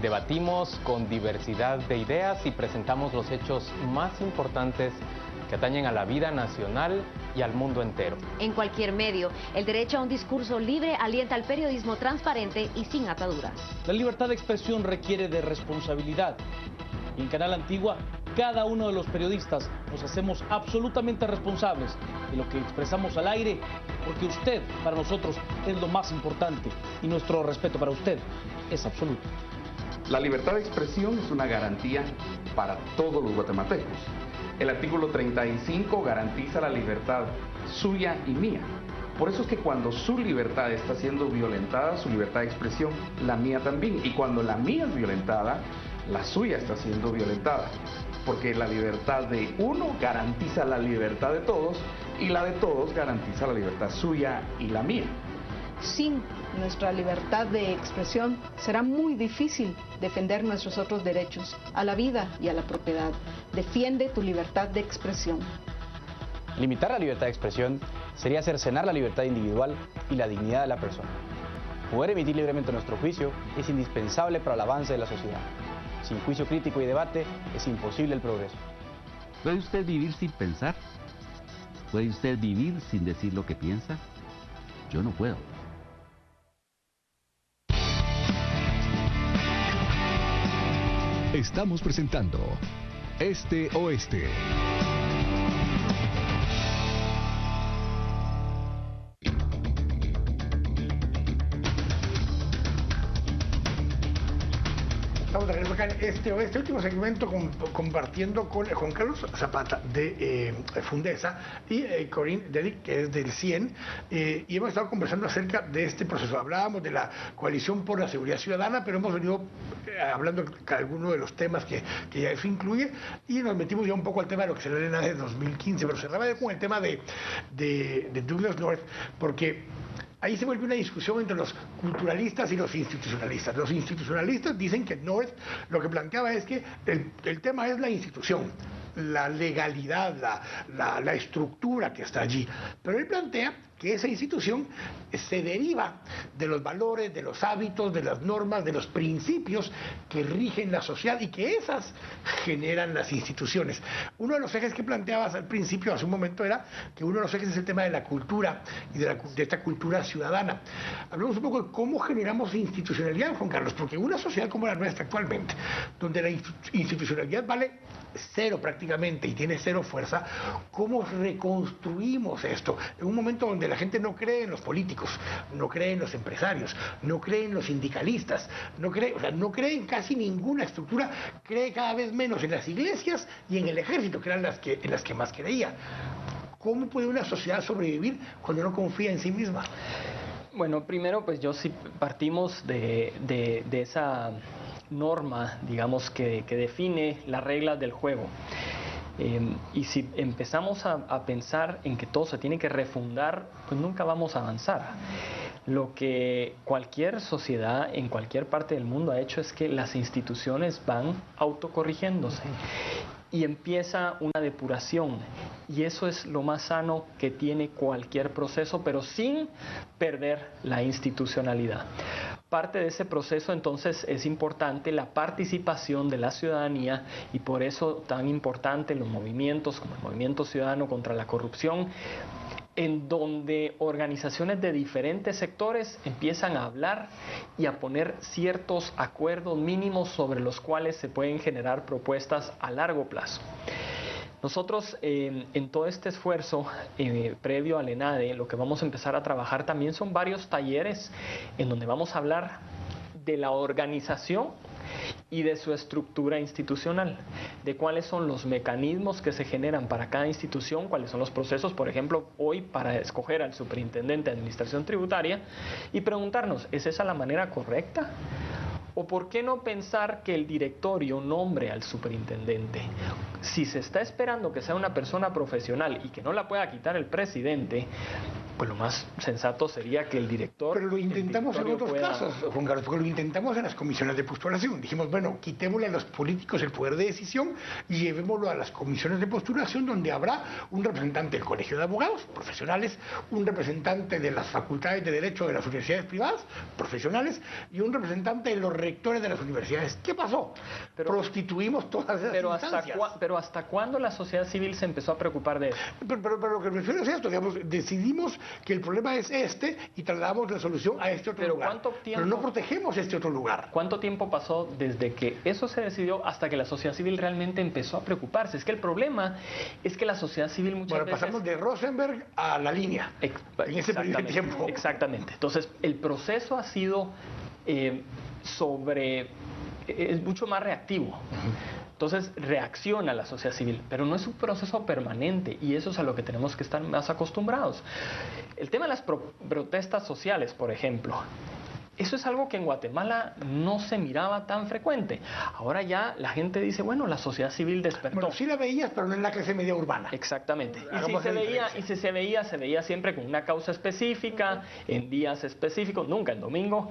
Debatimos con diversidad de ideas y presentamos los hechos más importantes que atañen a la vida nacional y al mundo entero. En cualquier medio, el derecho a un discurso libre alienta al periodismo transparente y sin ataduras. La libertad de expresión requiere de responsabilidad. Y en Canal Antigua, cada uno de los periodistas nos hacemos absolutamente responsables de lo que expresamos al aire, porque usted, para nosotros, es lo más importante y nuestro respeto para usted es absoluto. La libertad de expresión es una garantía para todos los guatemaltecos. El artículo 35 garantiza la libertad suya y mía. Por eso es que cuando su libertad está siendo violentada, su libertad de expresión, la mía también. Y cuando la mía es violentada, la suya está siendo violentada. Porque la libertad de uno garantiza la libertad de todos y la de todos garantiza la libertad suya y la mía. Sin nuestra libertad de expresión será muy difícil defender nuestros otros derechos, a la vida y a la propiedad. Defiende tu libertad de expresión. Limitar la libertad de expresión sería cercenar la libertad individual y la dignidad de la persona. Poder emitir libremente nuestro juicio es indispensable para el avance de la sociedad. Sin juicio crítico y debate es imposible el progreso. ¿Puede usted vivir sin pensar? ¿Puede usted vivir sin decir lo que piensa? Yo no puedo. Estamos presentando Este Oeste. Estamos de regreso acá en este último segmento compartiendo con Juan Carlos Zapata de Fundesa y Corinne Dedic, que es del CIEN, y hemos estado conversando acerca de este proceso. Hablábamos de la Coalición por la Seguridad Ciudadana, pero hemos venido hablando de algunos de los temas que ya eso incluye, y nos metimos ya un poco al tema de lo que será la ENADE de 2015, pero cerraba con el tema de Douglas North, porque ahí se vuelve una discusión entre los culturalistas y los institucionalistas. Los institucionalistas dicen que North lo que planteaba es que el tema es la institución, la legalidad, la estructura que está allí. Pero él plantea que esa institución se deriva de los valores, de los hábitos, de las normas, de los principios que rigen la sociedad y que esas generan las instituciones. Uno de los ejes que planteabas al principio, hace un momento, era que uno de los ejes es el tema de la cultura y de esta cultura ciudadana. Hablamos un poco de cómo generamos institucionalidad, Juan Carlos, porque una sociedad como la nuestra actualmente, donde la institucionalidad vale cero prácticamente y tiene cero fuerza, ¿cómo reconstruimos esto? En un momento donde la gente no cree en los políticos, no cree en los empresarios, no cree en los sindicalistas, no cree en casi ninguna estructura, cree cada vez menos en las iglesias y en el ejército, que eran en las que más creía. ¿Cómo puede una sociedad sobrevivir cuando no confía en sí misma? Bueno, primero pues yo sí partimos de esa norma, digamos, que define las reglas del juego. Y si empezamos a pensar en que todo se tiene que refundar, pues nunca vamos a avanzar. Lo que cualquier sociedad en cualquier parte del mundo ha hecho es que las instituciones van autocorrigiéndose y empieza una depuración, y eso es lo más sano que tiene cualquier proceso, pero sin perder la institucionalidad. Parte de ese proceso entonces es importante la participación de la ciudadanía, y por eso tan importante los movimientos como el Movimiento Ciudadano contra la Corrupción, en donde organizaciones de diferentes sectores empiezan a hablar y a poner ciertos acuerdos mínimos sobre los cuales se pueden generar propuestas a largo plazo. Nosotros en todo este esfuerzo previo al ENADE, lo que vamos a empezar a trabajar también son varios talleres en donde vamos a hablar de la organización y de su estructura institucional, de cuáles son los mecanismos que se generan para cada institución, cuáles son los procesos, por ejemplo, hoy para escoger al superintendente de administración tributaria, y preguntarnos, ¿es esa la manera correcta? ¿O por qué no pensar que el directorio nombre al superintendente? Si se está esperando que sea una persona profesional y que no la pueda quitar el presidente, pues lo más sensato sería que el director... Pero lo intentamos en otros casos, Juan Carlos, porque lo intentamos en las comisiones de postulación. Dijimos, bueno, quitémosle a los políticos el poder de decisión y llevémoslo a las comisiones de postulación, donde habrá un representante del Colegio de Abogados, profesionales, un representante de las facultades de Derecho de las universidades privadas, profesionales, y un representante de los rectores de las universidades. ¿Qué pasó? Prostituimos todas esas instancias. Pero ¿hasta cuándo la sociedad civil se empezó a preocupar de eso? Pero lo que me refiero es esto, digamos, decidimos que el problema es este y trasladamos la solución a este otro lugar. Pero no protegemos este otro lugar. ¿Cuánto tiempo pasó desde que eso se decidió hasta que la sociedad civil realmente empezó a preocuparse? Es que el problema es que la sociedad civil muchas veces... pasamos de Rosenberg a la línea en ese periodo de tiempo. Exactamente. Entonces, el proceso ha sido es mucho más reactivo. Entonces reacciona la sociedad civil, pero no es un proceso permanente, y eso es a lo que tenemos que estar más acostumbrados. El tema de las protestas sociales, por ejemplo, eso es algo que en Guatemala no se miraba tan frecuente. Ahora ya la gente dice, bueno, la sociedad civil despertó. Bueno, sí la veías, pero no en la clase media urbana. Exactamente. Y si se veía siempre con una causa específica, en días específicos, nunca el domingo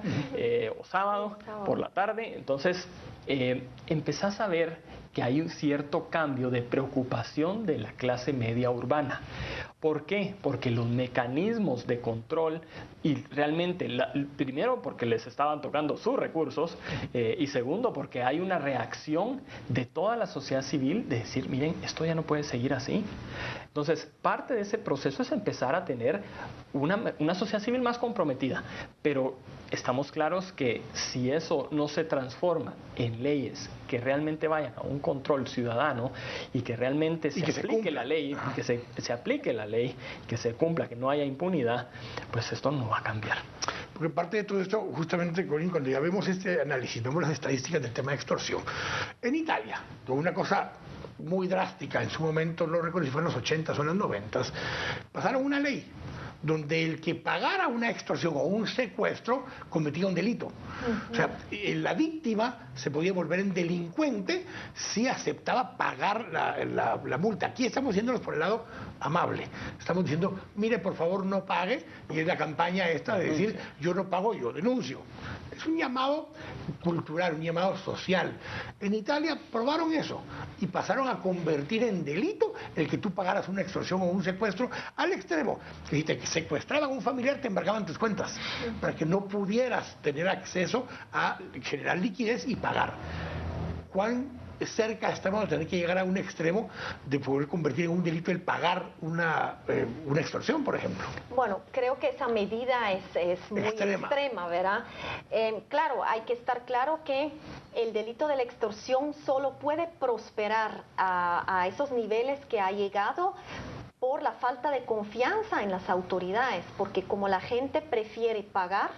o sábado por la tarde. Entonces empezás a ver que hay un cierto cambio de preocupación de la clase media urbana. ¿Por qué? Porque los mecanismos de control, y realmente, primero porque les estaban tocando sus recursos, y segundo porque hay una reacción de toda la sociedad civil de decir, miren, esto ya no puede seguir así. Entonces, parte de ese proceso es empezar a tener una sociedad civil más comprometida, pero estamos claros que si eso no se transforma en leyes que realmente vayan a un control ciudadano y que realmente se aplique la ley, que se aplique la ley, que se cumpla, que no haya impunidad, pues esto no va a cambiar. Porque parte de todo esto, justamente, Corín, cuando ya vemos este análisis, vemos las estadísticas del tema de extorsión. En Italia, con una cosa muy drástica en su momento, no recuerdo si fue en los 80s o en los 90s, pasaron una ley donde el que pagara una extorsión o un secuestro cometía un delito. O sea, la víctima se podía volver en delincuente si aceptaba pagar la multa. Aquí estamos yéndonos por el lado amable. Estamos diciendo, mire, por favor, no pague, y es la campaña esta de decir, yo no pago, yo denuncio. Es un llamado cultural, un llamado social. En Italia probaron eso y pasaron a convertir en delito el que tú pagaras una extorsión o un secuestro al extremo. Que si te secuestraban a un familiar, te embargaban tus cuentas para que no pudieras tener acceso a generar liquidez y pagar. ¿Cuán cerca estamos de tener que llegar a un extremo de poder convertir en un delito el pagar una extorsión, por ejemplo? Bueno, creo que esa medida es muy extrema, ¿verdad? Claro, hay que estar claro que el delito de la extorsión solo puede prosperar a esos niveles que ha llegado por la falta de confianza en las autoridades, porque como la gente prefiere pagar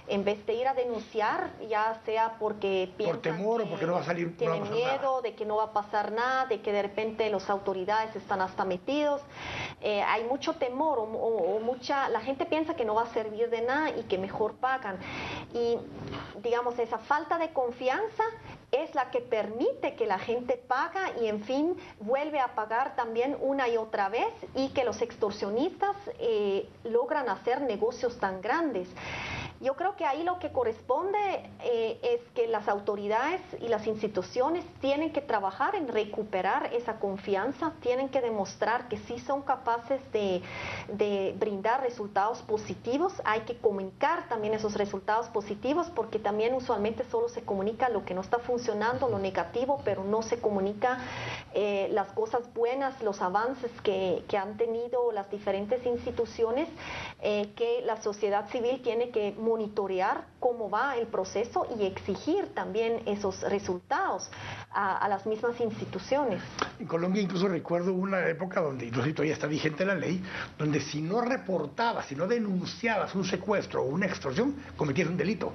en vez de ir a denunciar, ya sea porque piensan, por temor o porque no va a salir, tienen no va a miedo nada, de que no va a pasar nada, de que de repente las autoridades están hasta metidos, hay mucho temor o mucha, la gente piensa que no va a servir de nada y que mejor pagan, y digamos esa falta de confianza es la que permite que la gente paga y en fin vuelve a pagar también una y otra vez, y que los extorsionistas logran hacer negocios tan grandes. Yo creo que ahí lo que corresponde es que las autoridades y las instituciones tienen que trabajar en recuperar esa confianza, tienen que demostrar que sí son capaces de brindar resultados positivos. Hay que comunicar también esos resultados positivos, porque también usualmente solo se comunica lo que no está funcionando, lo negativo, pero no se comunica las cosas buenas, los avances que han tenido las diferentes instituciones, que la sociedad civil tiene que monitorear cómo va el proceso y exigir también esos resultados a las mismas instituciones. En Colombia incluso recuerdo una época donde, incluso todavía está vigente la ley, donde si no reportabas, si no denunciabas un secuestro o una extorsión, cometías un delito.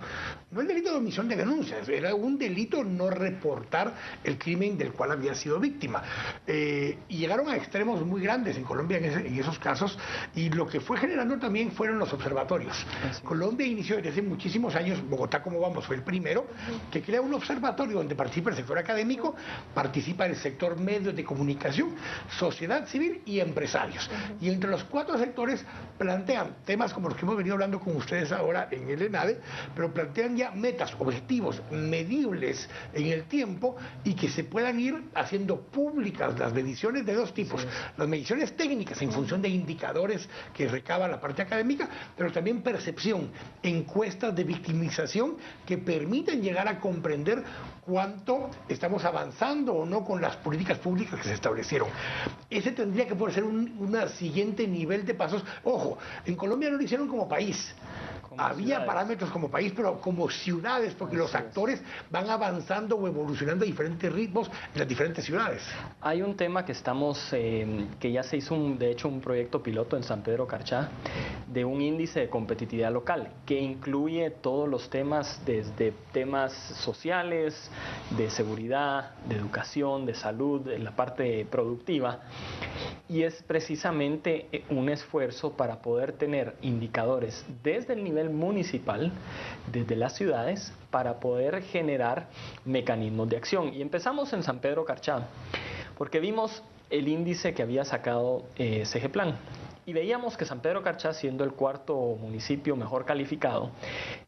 No el delito de omisión de denuncias, era un delito no reportar el crimen del cual había sido víctima. Y llegaron a extremos muy grandes en Colombia en esos casos, y lo que fue generando también fueron los observatorios. Colombia inició desde hace muchísimos años, Bogotá como vamos fue el primero, que crea un observatorio donde participa el sector académico, participa el sector medios de comunicación, sociedad civil y empresarios. Y entre los 4 sectores plantean temas como los que hemos venido hablando con ustedes ahora en el ENADE, pero plantean ya metas, objetivos medibles en el tiempo y que se puedan ir haciendo públicas las mediciones de 2 tipos. Las mediciones técnicas en función de indicadores que recaba la parte académica, pero también percepción, encuestas de victimización que permiten llegar a comprender cuánto estamos avanzando o no con las políticas públicas que se establecieron. Ese tendría que poder ser un siguiente nivel de pasos. Ojo, en Colombia no lo hicieron como país. Había parámetros como país, pero como ciudades, porque los actores van avanzando o evolucionando a diferentes ritmos en las diferentes ciudades. Hay un tema que que ya se hizo de hecho un proyecto piloto en San Pedro Carchá, de un índice de competitividad local, que incluye todos los temas, desde temas sociales, de seguridad, de educación, de salud, de la parte productiva, y es precisamente un esfuerzo para poder tener indicadores desde el nivel municipal, desde las ciudades, para poder generar mecanismos de acción. Y empezamos en San Pedro Carchá, porque vimos el índice que había sacado CGPLAN. Y veíamos que San Pedro Carchá, siendo el 4º municipio mejor calificado,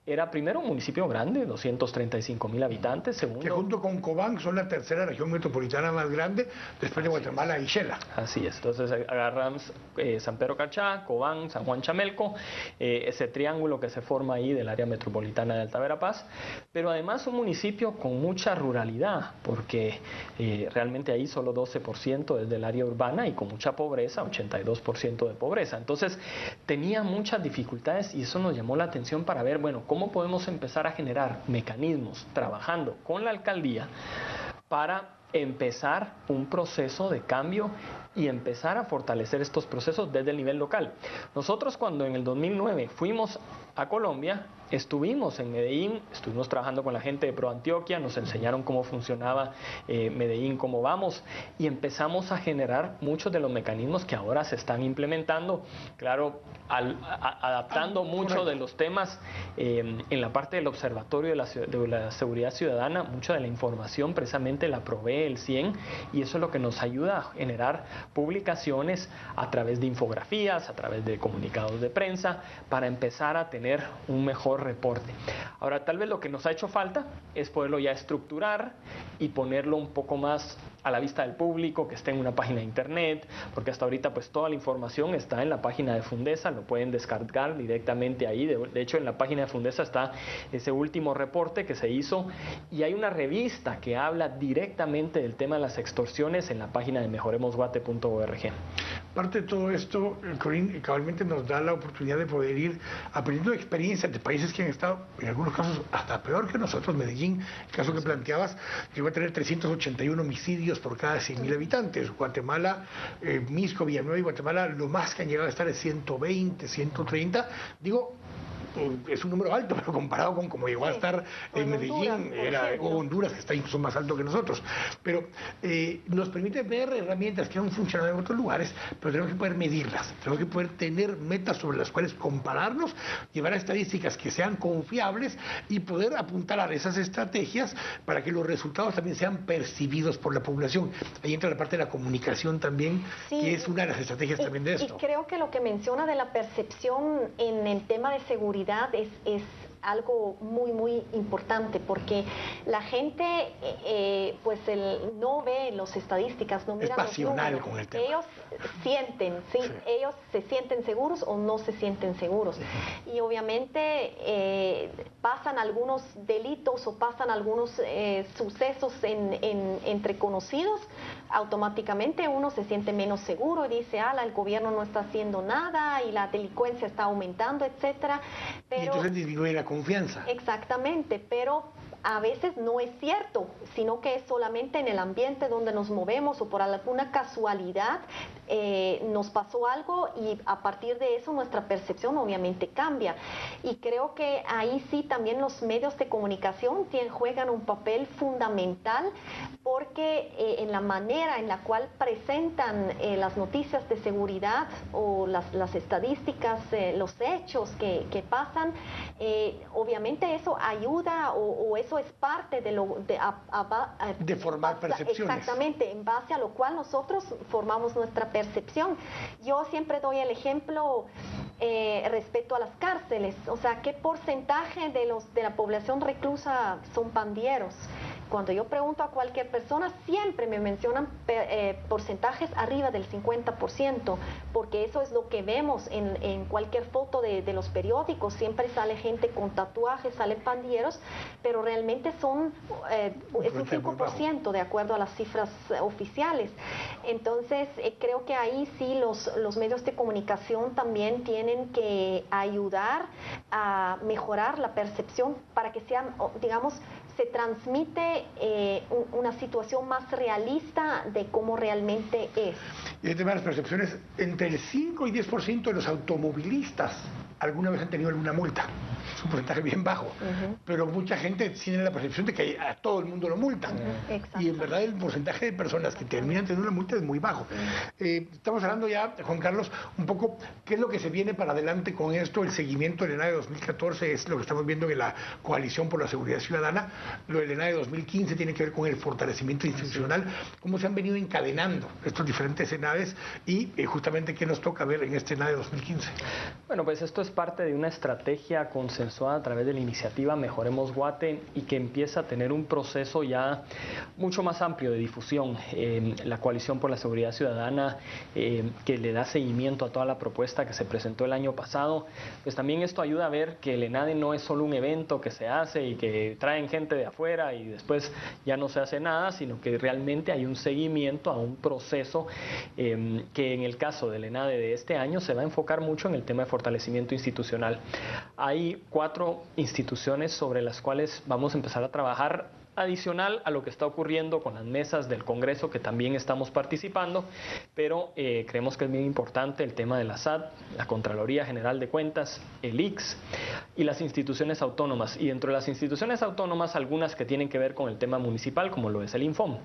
era primero un municipio grande, 235,000 habitantes, segundo... Que junto con Cobán son la 3ª región metropolitana más grande, después de Guatemala y Xela. Así es, entonces agarramos San Pedro Carchá, Cobán, San Juan Chamelco, ese triángulo que se forma ahí del área metropolitana de Alta Verapaz, pero además un municipio con mucha ruralidad, porque realmente ahí solo 12% es del área urbana y con mucha pobreza, 82% de pobreza. Entonces tenía muchas dificultades y eso nos llamó la atención para ver, bueno, cómo podemos empezar a generar mecanismos trabajando con la alcaldía para empezar un proceso de cambio y empezar a fortalecer estos procesos desde el nivel local. Nosotros cuando en el 2009 fuimos a Colombia, estuvimos en Medellín, estuvimos trabajando con la gente de ProAntioquia, nos enseñaron cómo funcionaba Medellín, cómo vamos, y empezamos a generar muchos de los mecanismos que ahora se están implementando, claro, adaptando mucho de los temas en la parte del observatorio de la seguridad ciudadana, mucha de la información precisamente la provee el CIEN, y eso es lo que nos ayuda a generar publicaciones a través de infografías, a través de comunicados de prensa, para empezar a tener un mejor reporte. Ahora, tal vez lo que nos ha hecho falta es poderlo ya estructurar y ponerlo un poco más a la vista del público, que esté en una página de internet, porque hasta ahorita pues toda la información está en la página de Fundesa, lo pueden descargar directamente ahí. De hecho, en la página de Fundesa está ese último reporte que se hizo, y hay una revista que habla directamente del tema de las extorsiones en la página de mejoremosguate.org. parte de todo esto, Corín, cabalmente nos da la oportunidad de poder ir aprendiendo experiencias de países que han estado, en algunos casos, hasta peor que nosotros. Medellín, el caso que planteabas, llegó a tener 381 homicidios por cada 100.000 habitantes. Guatemala, Misco, Villanueva y Guatemala, lo más que han llegado a estar es 120, 130. Digo, es un número alto, pero comparado con como llegó a estar en Medellín, o Honduras, que está incluso más alto que nosotros. Pero nos permite ver herramientas que han funcionado en otros lugares, pero tenemos que poder medirlas, tenemos que poder tener metas sobre las cuales compararnos, llevar a estadísticas que sean confiables y poder apuntalar esas estrategias para que los resultados también sean percibidos por la población. Ahí entra la parte de la comunicación también, que es una de las estrategias también de esto. Y creo que lo que menciona de la percepción en el tema de seguridad es algo muy importante, porque la gente pues no ve las estadísticas, no miran los números. Con el tema. Ellos sienten, ellos se sienten seguros o no se sienten seguros. Y obviamente pasan algunos delitos o pasan algunos sucesos entre conocidos, automáticamente uno se siente menos seguro y dice, el gobierno no está haciendo nada y la delincuencia está aumentando, etcétera. Pero, y entonces disminuye la confianza. Exactamente, pero a veces no es cierto, sino que es solamente en el ambiente donde nos movemos o por alguna casualidad nos pasó algo y a partir de eso nuestra percepción obviamente cambia. Y creo que ahí sí también los medios de comunicación juegan un papel fundamental, porque en la manera en la cual presentan las noticias de seguridad o las estadísticas, los hechos que pasan, obviamente eso ayuda o eso es parte de formar percepciones. Exactamente, en base a lo cual nosotros formamos nuestra percepción. Yo siempre doy el ejemplo respecto a las cárceles, o sea, ¿qué porcentaje de la población reclusa son pandilleros? Cuando yo pregunto a cualquier persona, siempre me mencionan porcentajes arriba del 50%, porque eso es lo que vemos en cualquier foto de los periódicos. Siempre sale gente con tatuajes, salen pandilleros, pero realmente es un 5% de acuerdo a las cifras oficiales. Entonces, creo que ahí sí los medios de comunicación también tienen que ayudar a mejorar la percepción para que sean, digamos, se transmite una situación más realista de cómo realmente es. Y el tema de las percepciones, entre el 5 y 10% de los automovilistas alguna vez han tenido alguna multa. Es un porcentaje bien bajo, pero mucha gente tiene la percepción de que a todo el mundo lo multan. Y en verdad el porcentaje de personas que terminan teniendo una multa es muy bajo. Estamos hablando ya, Juan Carlos, un poco qué es lo que se viene para adelante con esto. El seguimiento del ENADE 2014 es lo que estamos viendo en la Coalición por la Seguridad Ciudadana. Lo del ENADE 2015 tiene que ver con el fortalecimiento institucional, cómo se han venido encadenando estos diferentes ENADES y justamente qué nos toca ver en este ENADE 2015. Bueno, pues esto es parte de una estrategia consensuada a través de la iniciativa Mejoremos Guate y que empieza a tener un proceso ya mucho más amplio de difusión. La Coalición por la Seguridad Ciudadana, que le da seguimiento a toda la propuesta que se presentó el año pasado, pues también esto ayuda a ver que el ENADE no es solo un evento que se hace y que traen gente de afuera y después ya no se hace nada, sino que realmente hay un seguimiento a un proceso que en el caso del ENADE de este año se va a enfocar mucho en el tema de fortalecimiento institucional. Hay 4 instituciones sobre las cuales vamos a empezar a trabajar, adicional a lo que está ocurriendo con las mesas del Congreso, que también estamos participando, pero creemos que es bien importante el tema de la SAT, la Contraloría General de Cuentas, el ICS y las instituciones autónomas. Y dentro de las instituciones autónomas, algunas que tienen que ver con el tema municipal, como lo es el Infom.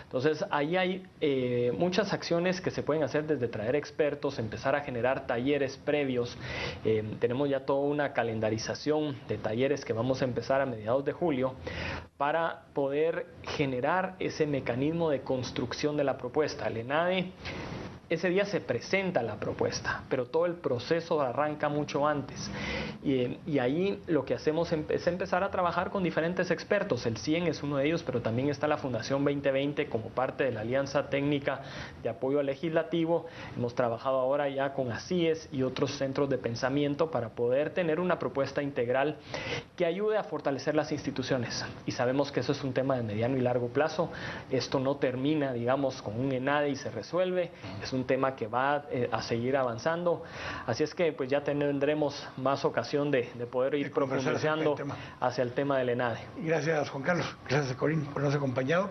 Entonces, ahí hay muchas acciones que se pueden hacer, desde traer expertos, empezar a generar talleres previos. Tenemos ya toda una calendarización de talleres que vamos a empezar a mediados de julio para poder generar ese mecanismo de construcción de la propuesta. El ENADE, ese día se presenta la propuesta, pero todo el proceso arranca mucho antes. Y ahí lo que hacemos es empezar a trabajar con diferentes expertos. El CIEN es uno de ellos, pero también está la Fundación 2020 como parte de la Alianza Técnica de Apoyo al Legislativo. Hemos trabajado ahora ya con ACIES y otros centros de pensamiento para poder tener una propuesta integral que ayude a fortalecer las instituciones. Y sabemos que eso es un tema de mediano y largo plazo. Esto no termina, digamos, con un ENADE y se resuelve. Es un tema que va a seguir avanzando. Así es que pues ya tendremos más ocasión de poder ir profundizando hacia el tema del ENADE. Gracias, Juan Carlos. Gracias, Corín, por habernos acompañado.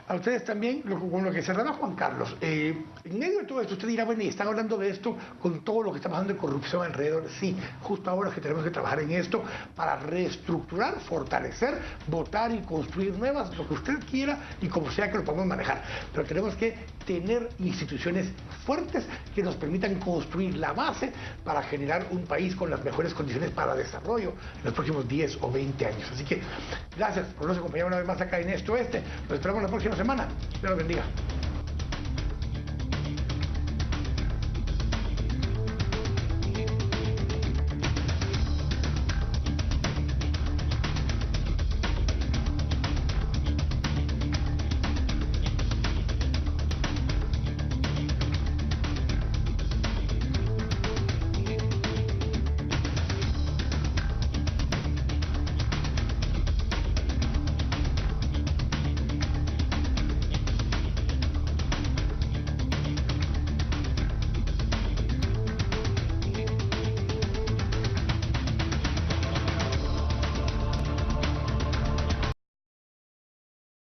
A ustedes también, con lo que cerraba Juan Carlos, en medio de todo esto, usted dirá, bueno, y están hablando de esto con todo lo que está pasando de corrupción alrededor. Sí, justo ahora es que tenemos que trabajar en esto para reestructurar, fortalecer, votar y construir nuevas, lo que usted quiera y como sea que lo podamos manejar. Pero tenemos que tener instituciones fuertes que nos permitan construir la base para generar un país con las mejores condiciones para desarrollo en los próximos 10 o 20 años. Así que gracias por nos acompañar una vez más acá en Esto Oeste. Nos esperamos la próxima semana. Dios los bendiga.